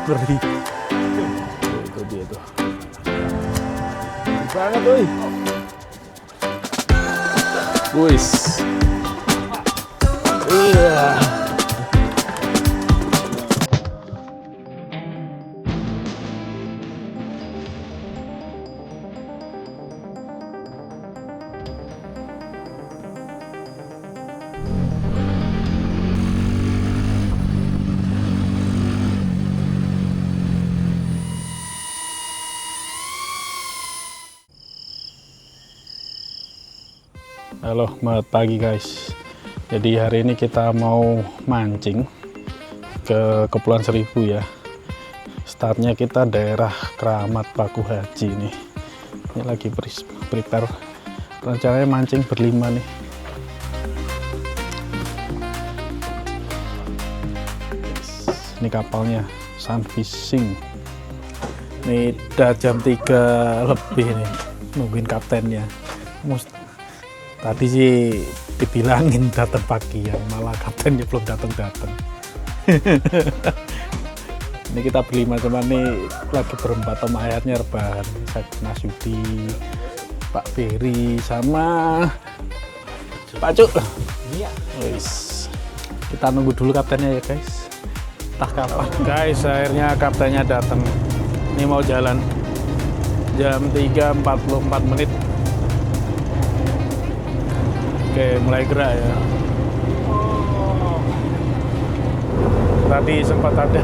Ngeri. Itu dia tuh. Banget tuh. Wis. Iya. Halo, selamat pagi guys. Jadi hari ini kita mau mancing ke Kepulauan Seribu ya. Startnya kita daerah Keramat Paku Haji nih. Ini lagi prepare. Rencananya mancing berlima nih. Ini kapalnya Sun Fishing. Ini udah jam 3 lebih nih, nungguin kaptennya. Tadi sih dibilangin datang pagi ya, malah kaptennya belum datang. Ini kita berlima, cuman nih lagi berempat. Om Ayatnya rebahan, Mas Yudi, Pak Ferry sama Pak Cuk. Iya. Kita nunggu dulu kaptennya ya guys. Entah kapan. Guys, akhirnya kaptennya datang. Ini mau jalan jam 3.44 menit. Oke, mulai gerak ya. Tadi sempat ada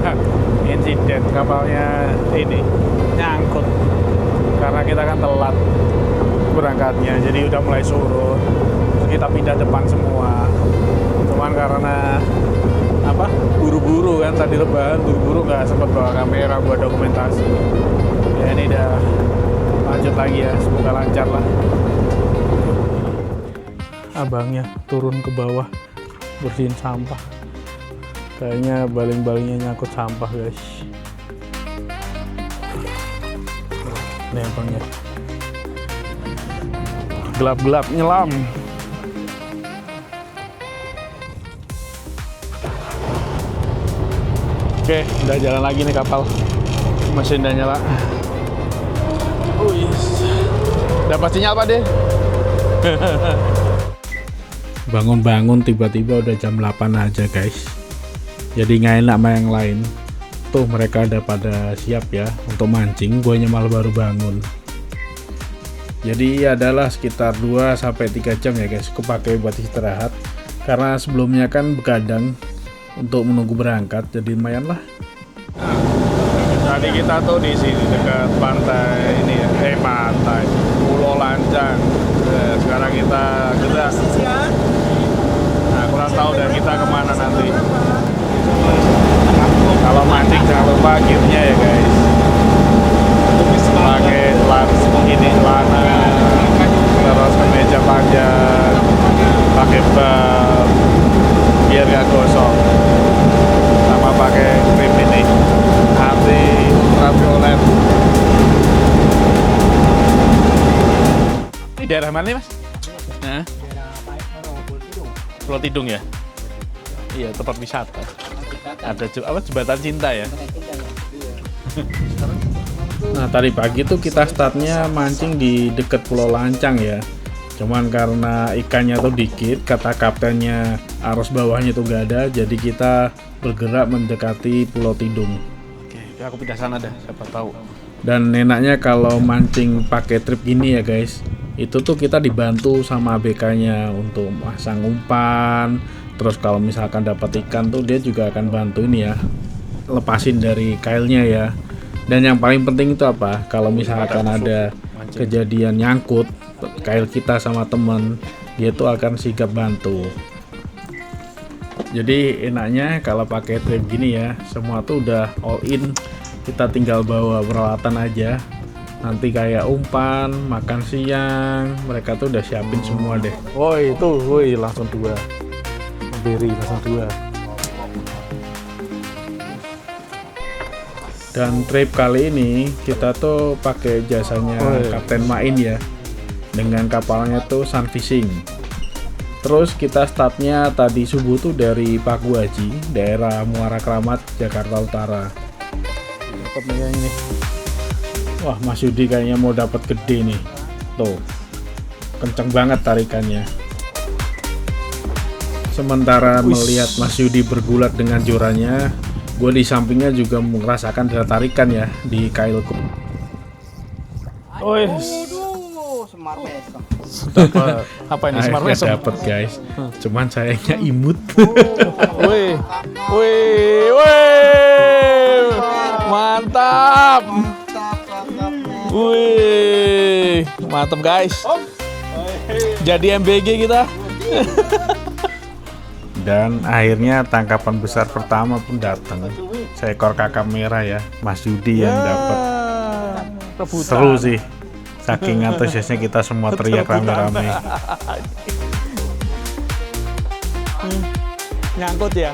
insiden kapalnya ini nyangkut karena kita kan telat berangkatnya, jadi udah mulai surut. Terus kita pindah depan semua. Cuman karena apa? Buru-buru kan, tadi lebaran buru-buru nggak sempat bawa kamera buat dokumentasi. Ya ini udah lanjut lagi ya, semoga lancar lah. Abangnya turun ke bawah bersihin sampah, kayaknya baling-balingnya nyangkut sampah guys. Ini abangnya gelap-gelap nyelam. Oke, udah jalan lagi nih kapal, mesin udah nyala. Dapat sinyal Pak deh. Bangun-bangun tiba-tiba udah jam 8 aja guys, jadi nggak enak sama yang lain. Tuh mereka udah pada siap ya untuk mancing, guanya malah baru bangun. Jadi adalah sekitar 2-3 jam ya guys kepake buat istirahat, karena sebelumnya kan begadang untuk menunggu berangkat, jadi lumayan lah. Tadi kita tuh di sini dekat pantai ini ya, pantai Pulau Lancang. Sekarang kita gerak. Nah, kurang tahu deh kita kemana nanti. Kalau mancing jangan lupa gearnya ya guys. Pakai celana, terus kemeja panjang, pakai bel biar gak gosong, sama pakai krim ini anti ultraviolet. Ini daerah mana nih mas? Nah, Pulau Tidung ya? Iya, tempat wisata. Ada jembatan cinta ya? Nah, tadi pagi tuh kita startnya mancing di dekat Pulau Lancang ya. Cuman karena ikannya tuh dikit, kata kaptennya arus bawahnya tuh gak ada, jadi kita bergerak mendekati Pulau Tidung. Oke, aku pindah sana dah, siapa tahu. Dan enaknya kalau mancing pakai trip gini ya guys, itu tuh kita dibantu sama ABK-nya untuk masang umpan. Terus kalau misalkan dapat ikan tuh dia juga akan bantu ini ya, lepasin dari kailnya ya. Dan yang paling penting itu apa? Kalau misalkan ada kejadian nyangkut kail kita sama temen, dia tuh akan sigap bantu. Jadi enaknya kalau pakai trip gini ya, semua tuh udah all in. Kita tinggal bawa peralatan aja. Nanti kayak umpan, makan siang, mereka tuh udah siapin semua deh. Woi itu, woi langsung 2. Beri langsung 2. Dan trip kali ini kita tuh pakai jasanya Kapten Main ya, dengan kapalnya tuh Sun Fishing. Terus kita startnya tadi subuh tuh dari Paku Haji, daerah Muara Keramat, Jakarta Utara. dapat nih kayaknya nih. Wah, Mas Yudi kayaknya mau dapat gede nih. Tuh, kenceng banget tarikannya. Sementara melihat Mas Yudi bergulat dengan jorannya, gue di sampingnya juga merasakan ada tarikan ya di kailku. Semar mesem. Apa ini Smart Mesem? Dapat guys, cuman sayangnya imut. Wih, wih, wih, mantap. Wih, mantap guys. Jadi MBG kita. Dan akhirnya tangkapan besar pertama pun datang. Seekor kakap merah ya, Mas Yudi yang dapat. Seru sih. Saking antusiasnya kita semua teriak rame-rame. Nyangkut ya.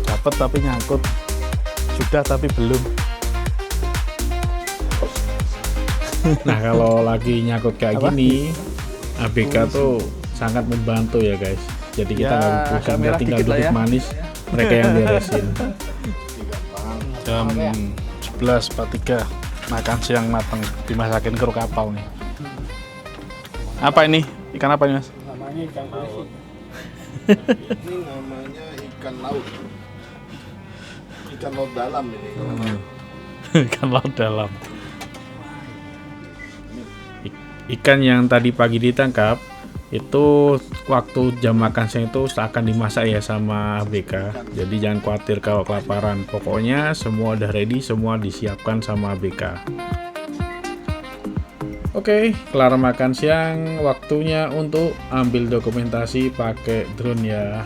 Dapat tapi nyangkut. Sudah tapi belum. Nah, kalau lagi nyangkut kayak gini, ABK tuh sangat membantu ya guys. Jadi kita nggak pusing, tinggal duduk ya. manis, mereka yang beresin. Jam 11.43 makan siang mateng, dimasakin kru kapal nih. Apa ini? Ikan apa ini Mas? Namanya ikan kusi. Ini namanya ikan laut. Ikan laut dalam ini. Ikan laut dalam. Ikan yang tadi pagi ditangkap itu waktu jam makan siang itu akan dimasak ya sama ABK. Jadi jangan khawatir kalau kelaparan. Pokoknya semua udah ready, semua disiapkan sama ABK. Oke, kelar makan siang, waktunya untuk ambil dokumentasi pakai drone ya.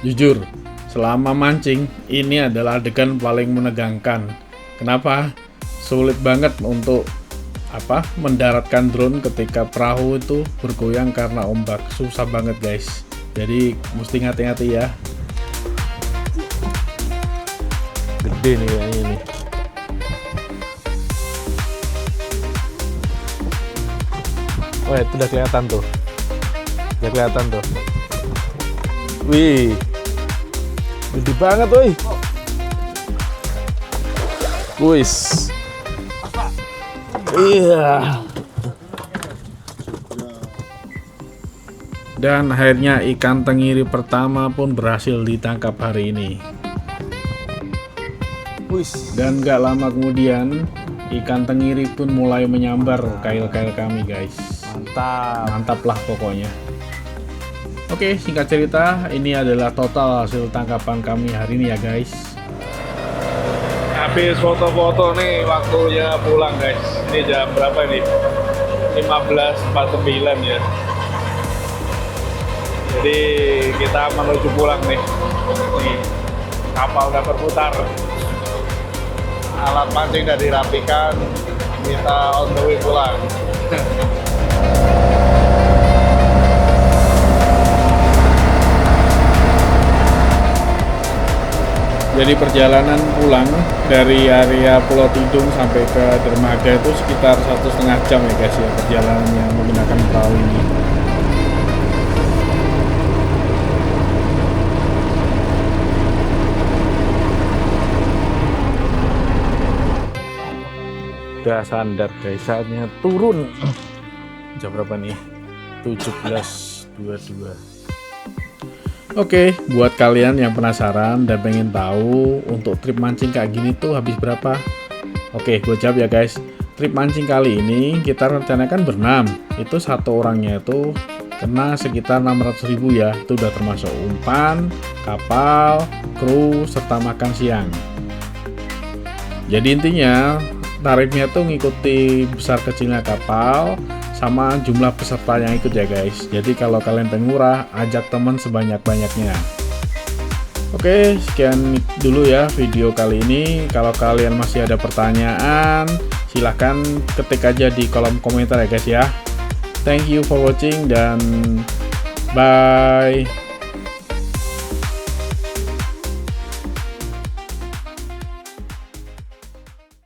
Jujur, selama mancing ini adalah adegan paling menegangkan. Kenapa? Sulit banget untuk mendaratkan drone ketika perahu itu bergoyang karena ombak. Susah banget guys. Jadi mesti hati-hati ya. Gede nih kayaknya nih. Oh, itu udah kelihatan tuh. Udah kelihatan tuh. Wih. Gede banget, woi. Wis. Iya. Dan akhirnya ikan tenggiri pertama pun berhasil ditangkap hari ini. Wis. Dan gak lama kemudian ikan tenggiri pun mulai menyambar kail-kail kami guys. Mantap. Mantap lah pokoknya. Oke, singkat cerita, ini adalah total hasil tangkapan kami hari ini ya guys. Habis foto-foto nih, waktunya pulang guys. Ini jam berapa nih? 15.49 ya. Jadi kita menuju pulang nih. Nih, kapal udah berputar. Alat mancing udah dirapikan. Kita on the way pulang. Jadi perjalanan pulang dari area Pulau Tidung sampai ke dermaga itu sekitar 1,5 jam ya guys ya, perjalanannya menggunakan perahu ini. Udah sandar guys, saatnya turun. Jam berapa nih? 17.22. Oke, buat kalian yang penasaran dan pengen tahu untuk trip mancing kayak gini tuh habis berapa? Oke, gue jawab ya guys. Trip mancing kali ini kita rencanakan berenam. Itu satu orangnya itu kena sekitar 600.000 ya. Itu udah termasuk umpan, kapal, kru, serta makan siang. Jadi intinya tarifnya tuh ngikuti besar kecilnya kapal sama jumlah peserta yang ikut ya guys. Jadi kalau kalian pengen murah, ajak teman sebanyak-banyaknya. Oke, sekian dulu ya video kali ini. Kalau kalian masih ada pertanyaan, silahkan ketik aja di kolom komentar ya guys ya. Thank you for watching dan bye.